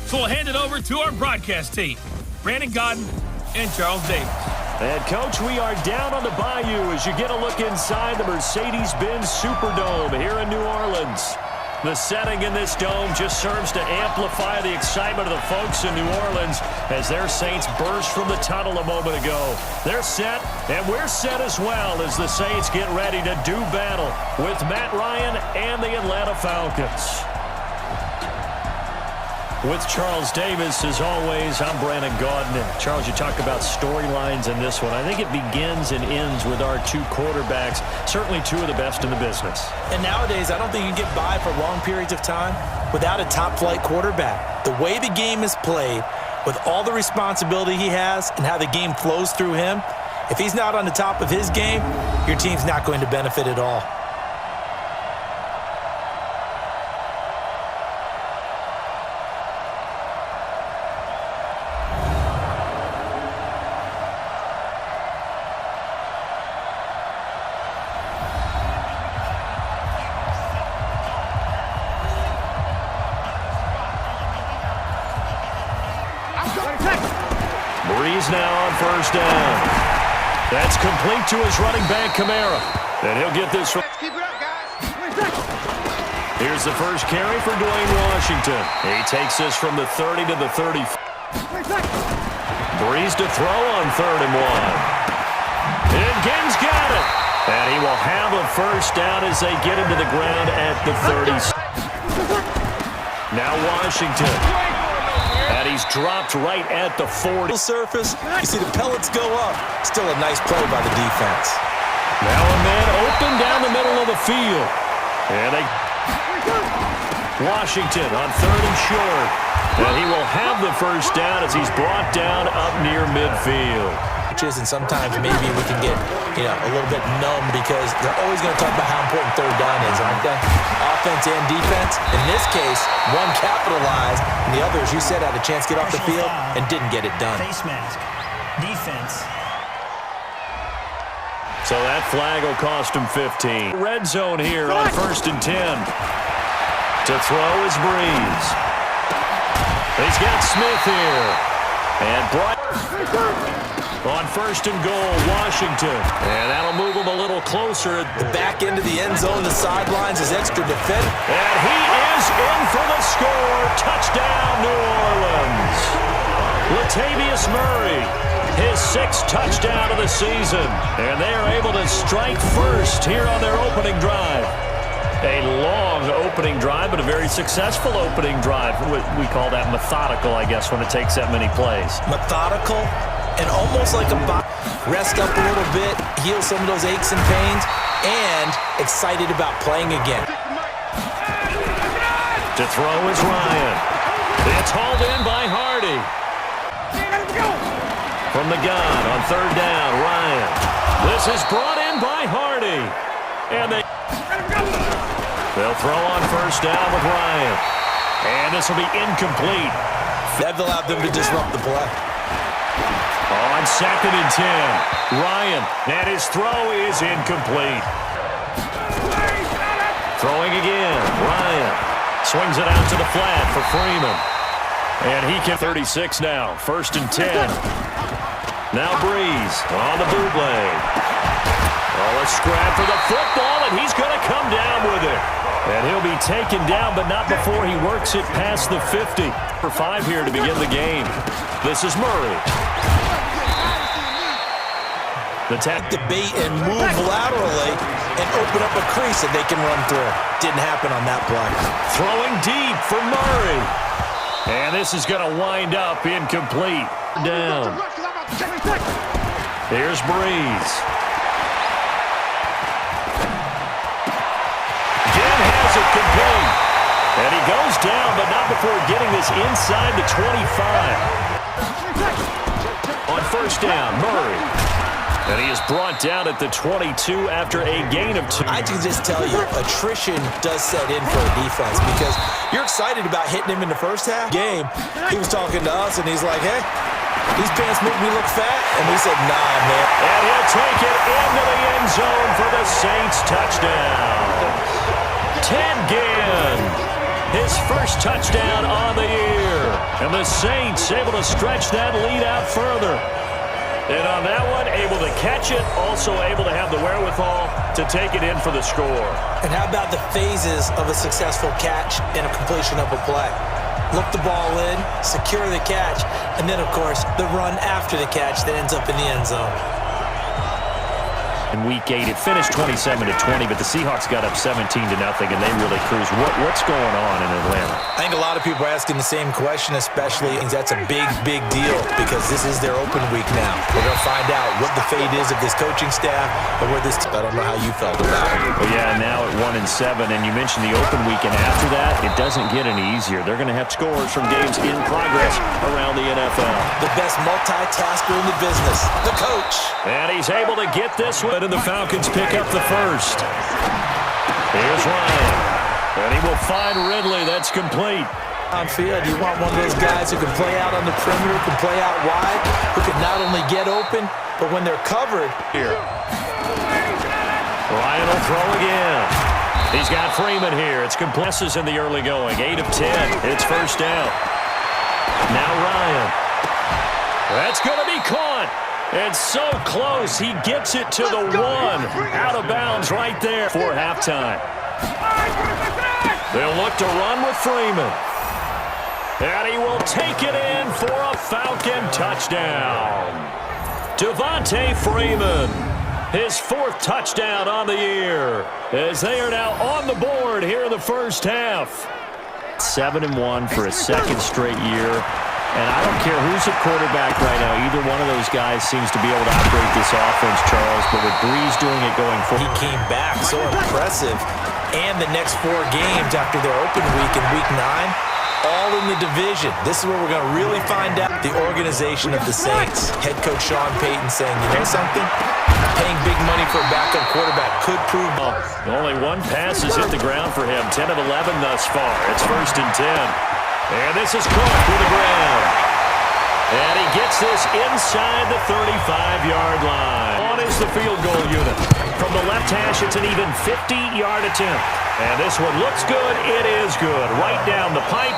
So we'll hand it over to our broadcast team, Brandon Godden and Charles Davis. And, Coach, we are down on the bayou as you get a look inside the Mercedes-Benz Superdome here in New Orleans. The setting in this dome just serves to amplify the excitement of the folks in New Orleans as their Saints burst from the tunnel a moment ago. They're set, and we're set as well as the Saints get ready to do battle with Matt Ryan and the Atlanta Falcons. With Charles Davis, as always, I'm Brandon Godden. And Charles, you talk about storylines in this one. I think it begins and ends with our two quarterbacks, certainly two of the best in the business. And nowadays, I don't think you can get by for long periods of time without a top-flight quarterback. The way the game is played, with all the responsibility he has and how the game flows through him, if he's not on the top of his game, your team's not going to benefit at all. Breeze now on first down. That's complete to his running back, Kamara. And he'll get this. Keep it up, guys. Here's the first carry for Dwayne Washington. He takes this from the 30 to the 30. Breeze to throw on 3rd and 1. And Ginn's got it. And he will have a first down as they get into the ground at the 30. Now Washington. And he's dropped right at the 40. Surface, you see the pellets go up. Still a nice play by the defense. Now a man open down the middle of the field. And Washington on 3rd and short. And he will have the first down as he's brought down up near midfield. And sometimes maybe we can get, a little bit numb because they're always going to talk about how important 3rd down is, aren't they? Offense and defense. In this case, one capitalized, and the other, as you said, had a chance to get off the field and didn't get it done. Face mask. Defense. So that flag will cost him 15. Red zone here on 1st and 10. To throw is Breeze. He's got Smith here. And Bryant on 1st and goal, Washington. And that'll move him a little closer. The back end of the end zone, the sidelines, is extra defense. And he is in for the score. Touchdown, New Orleans. Latavius Murray, his 6th touchdown of the season. And they are able to strike first here on their opening drive. A long opening drive, but a very successful opening drive. We call that methodical, I guess, when it takes that many plays. Methodical and almost like a rest up a little bit, heal some of those aches and pains, and excited about playing again. To throw is Ryan. It's hauled in by Hardy. From the gun on 3rd down, Ryan. This is brought in by Hardy. And they'll throw on 1st down with Ryan. And this will be incomplete. That allowed them to disrupt the play. On 2nd and 10, Ryan, and his throw is incomplete. Throwing again, Ryan swings it out to the flat for Freeman. And he can 36 now, 1st and 10. Now Breeze on the bootleg. Oh, a scrap for the football, and he's going to come down with it. And he'll be taken down, but not before he works it past the 50. For 5 here to begin the game. This is Murray. The tap debate and move laterally and open up a crease that they can run through. Didn't happen on that play. Throwing deep for Murray. And this is going to wind up incomplete. Down. Here's Breeze. Ginn has it complete. And he goes down, but not before getting this inside the 25. On 1st down, Murray. And he is brought down at the 22 after a gain of 2. I can just tell you, attrition does set in for a defense because you're excited about hitting him in the first half game. He was talking to us, and he's like, hey, these pants make me look fat. And we said, nah, man. And he'll take it into the end zone for the Saints touchdown. Ted Ginn, his first touchdown on the year. And the Saints able to stretch that lead out further. And on that one, able to catch it, also able to have the wherewithal to take it in for the score. And how about the phases of a successful catch and a completion of a play? Look the ball in, secure the catch, and then, of course, the run after the catch that ends up in the end zone. In Week 8, it finished 27-20, but the Seahawks got up 17-0, and they really cruised. What's going on in Atlanta? I think a lot of people are asking the same question, especially. That's a big, big deal because this is their open week now. We're going to find out what the fate is of this coaching staff and where this. I don't know how you felt about it. Well, yeah, now at 1-7, and you mentioned the open week, and after that, it doesn't get any easier. They're going to have scores from games in progress around the NFL. The best multitasker in the business, the coach. And he's able to get this one. And the Falcons pick up the first. Here's Ryan. And he will find Ridley. That's complete. On field, you want one of those guys who can play out on the perimeter, can play out wide, who can not only get open, but when they're covered. Here. Ryan will throw again. He's got Freeman here. It's complete in the early going. 8 of 10. It's first down. Now Ryan. That's going to be caught. And so close, he gets it to the 1. Out of bounds right there for halftime. They'll look to run with Freeman. And he will take it in for a Falcon touchdown. Devontae Freeman, his 4th touchdown on the year, as they are now on the board here in the first half. 7-1 for a second straight year. And I don't care who's at quarterback right now. Either one of those guys seems to be able to operate this offense, Charles. But with Breeze doing it going forward. He came back so impressive. And the next 4 games after their open week in Week 9, all in the division. This is where we're going to really find out the organization of the Saints. Head coach Sean Payton saying, you know something? Paying big money for a backup quarterback could prove. Only 1 pass has hit the ground for him. 10 of 11 thus far. It's 1st and 10. And this is Cook for the ground. And he gets this inside the 35-yard line. On is the field goal unit. From the left hash, it's an even 50-yard attempt. And this one looks good. It is good. Right down the pipe.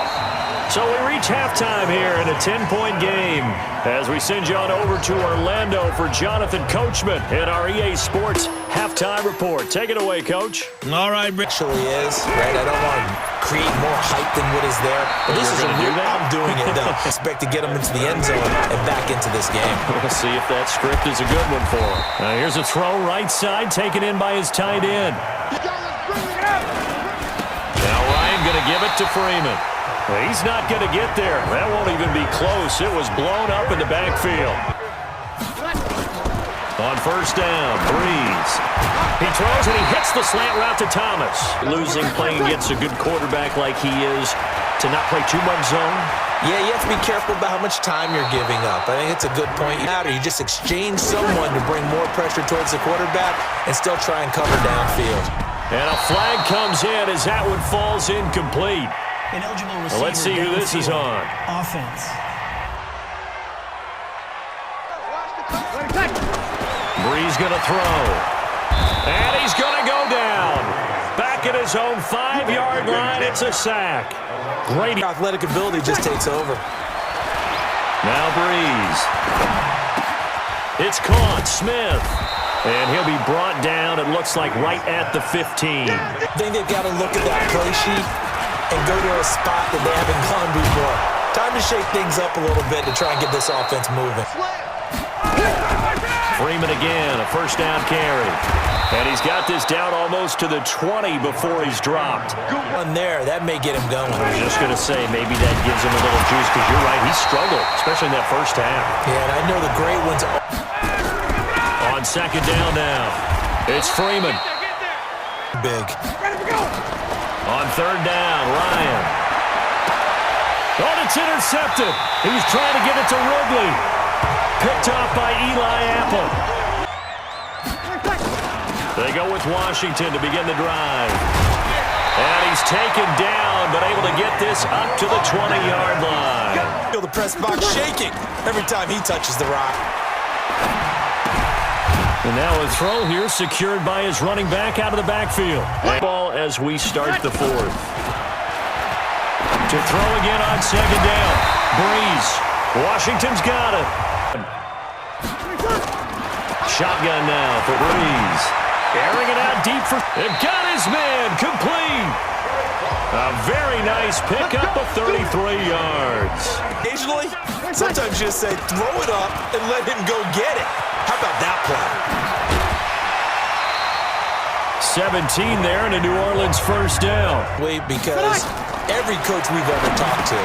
So we reach halftime here in a 10-point game as we send you on over to Orlando for Jonathan Coachman in our EA Sports Halftime Report. Take it away, Coach. All right, Rick. Actually is, right? I don't want to create more hype than what is there. But this is I'm doing it, though. I expect to get them into the end zone and back into this game. We'll see if that script is a good one for him. Now here's a throw right side, taken in by his tight end. Now Ryan going to give it to Freeman. He's not going to get there. That won't even be close. It was blown up in the backfield. On first down, Breeze. He throws and he hits the slant route to Thomas. Losing playing against a good quarterback like he is to not play too much zone. Yeah, you have to be careful about how much time you're giving up. I think it's a good point. You just exchange someone to bring more pressure towards the quarterback and still try and cover downfield. And a flag comes in as that one falls incomplete. Ineligible receiver. Well, let's see who this is on. Offense. Breeze going to throw. And he's going to go down. Back at his own 5-yard line. It's a sack. Great athletic ability just takes over. Now Breeze. It's caught. Smith. And he'll be brought down, it looks like, right at the 15. I think they've got to look at that play sheet and go to a spot that they haven't gone before. Time to shake things up a little bit to try and get this offense moving. Freeman again, a first down carry. And he's got this down almost to the 20 before he's dropped. Good one there. That may get him going. I was just going to say, maybe that gives him a little juice because you're right, he struggled, especially in that first half. Yeah, and I know the great ones. On second down now, it's Freeman. Big. On third down, Ryan. Oh, it's intercepted. He's trying to get it to Ridley. Picked off by Eli Apple. They go with Washington to begin the drive. And he's taken down, but able to get this up to the 20-yard line. Feel the press box shaking every time he touches the rock. And now a throw here secured by his running back out of the backfield. Ball as we start the fourth. To throw again on second down. Breeze. Washington's got it. Shotgun now for Breeze. Airing it out deep for... They've got his man complete. A very nice pickup of 33 yards. Occasionally, sometimes you just say, throw it up and let him go get it. How about that play? 17 there and a New Orleans first down. Wait, because every coach we've ever talked to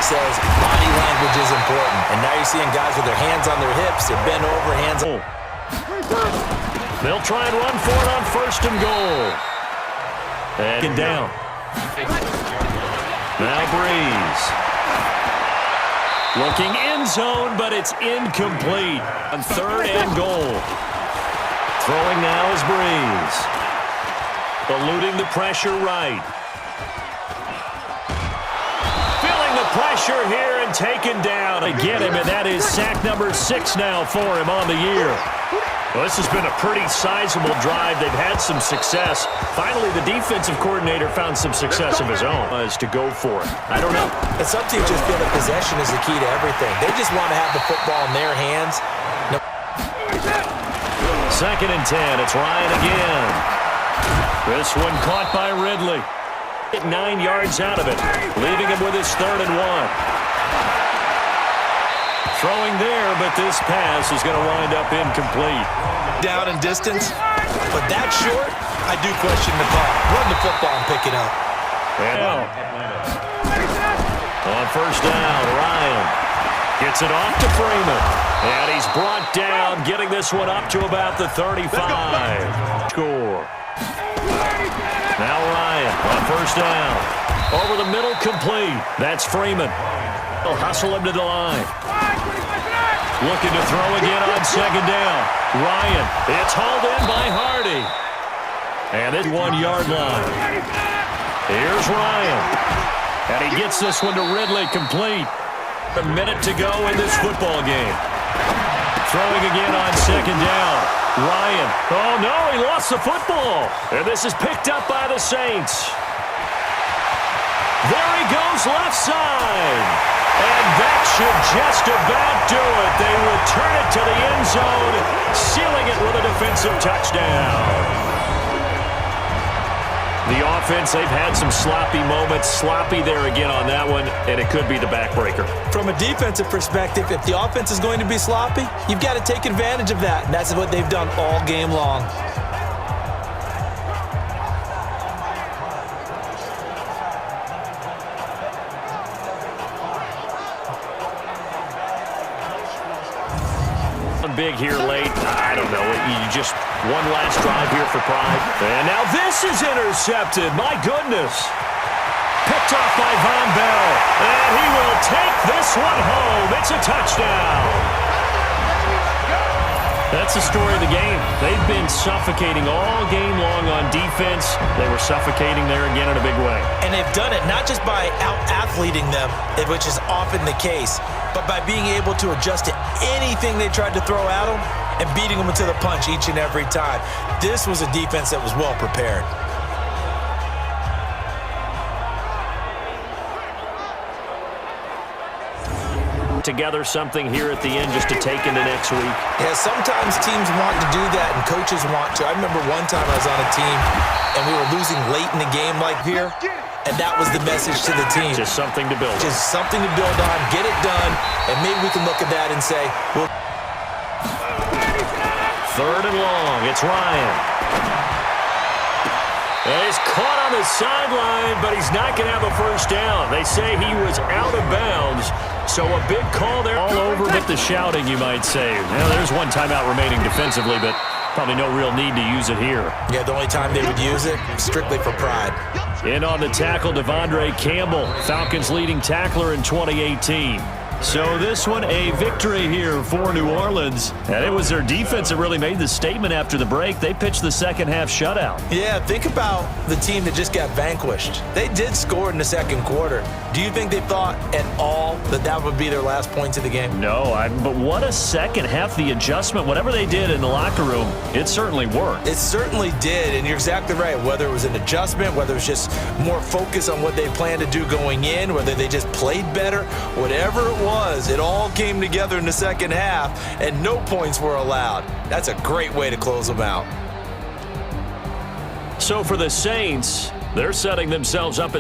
says body language is important. And now you're seeing guys with their hands on their hips. They're bent over, hands up. They'll try and run for it on first and goal. And down. Now Breeze. Looking end zone, but it's incomplete. On third and goal. Throwing now is Breeze. Eluding the pressure right. Feeling the pressure here and taken down. They get him, and that is sack number 6 now for him on the year. Well, this has been a pretty sizable drive. They've had some success. Finally, the defensive coordinator found some success of his own as to go for it. I don't know. And some teams just feel that possession is the key to everything. They just want to have the football in their hands. No. 2nd and 10. It's Ryan again. This one caught by Ridley. Get 9 yards out of it, leaving him with his 3rd and 1. Throwing there, but this pass is going to wind up incomplete. Down in distance, but that short, I do question the call. Run the football and pick it up. And on first down, Ryan gets it off to Freeman. And he's brought down, getting this one up to about the 35. Score. Now Ryan on first down. Over the middle, complete. That's Freeman. They'll hustle him to the line. Looking to throw again on 2nd down. Ryan, it's hauled in by Hardy. And it's 1-yard line. Here's Ryan. And he gets this one to Ridley, complete. A minute to go in this football game. Throwing again on 2nd down. Ryan. Oh, no, he lost the football. And this is picked up by the Saints. There he goes, left side. And that should just about do it. They return it to the end zone, sealing it with a defensive touchdown. The offense, they've had some sloppy moments. Sloppy there again on that one, and it could be the backbreaker. From a defensive perspective, if the offense is going to be sloppy, you've got to take advantage of that. And that's what they've done all game long. Big here late. I don't know. You just one last drive here for Pride. And now this is intercepted. My goodness. Picked off by Von Bell. And he will take this one home. It's a touchdown. That's the story of the game. They've been suffocating all game long on defense. They were suffocating there again in a big way. And they've done it not just by out-athleting them, which is often the case, but by being able to adjust to anything they tried to throw at them and beating them to the punch each and every time. This was a defense that was well prepared. Together something here at the end just to take into next week. Yeah, sometimes teams want to do that and coaches want to. I remember one time I was on a team and we were losing late in the game like here, and that was the message to the team. Just something to build on. Just something to build on, get it done, and maybe we can look at that and say, well. 3rd and long, it's Ryan. And he's caught on the sideline, but he's not going to have a first down. They say he was out of bounds, so a big call there. All over but the shouting, you might say. Now, there's one timeout remaining defensively, but probably no real need to use it here. Yeah, the only time they would use it, strictly for pride. In on the tackle, Devondre Campbell, Falcons leading tackler in 2018. So this one, a victory here for New Orleans. And it was their defense that really made the statement after the break. They pitched the second half shutout. Yeah, think about the team that just got vanquished. They did score in the second quarter. Do you think they thought at all that that would be their last points of the game? No, but what a second half. The adjustment, whatever they did in the locker room, it certainly worked. It certainly did, and you're exactly right. Whether it was an adjustment, whether it was just more focus on what they planned to do going in, whether they just played better, whatever it was, it all came together in the second half, and no points were allowed. That's a great way to close them out. So for the Saints, they're setting themselves up as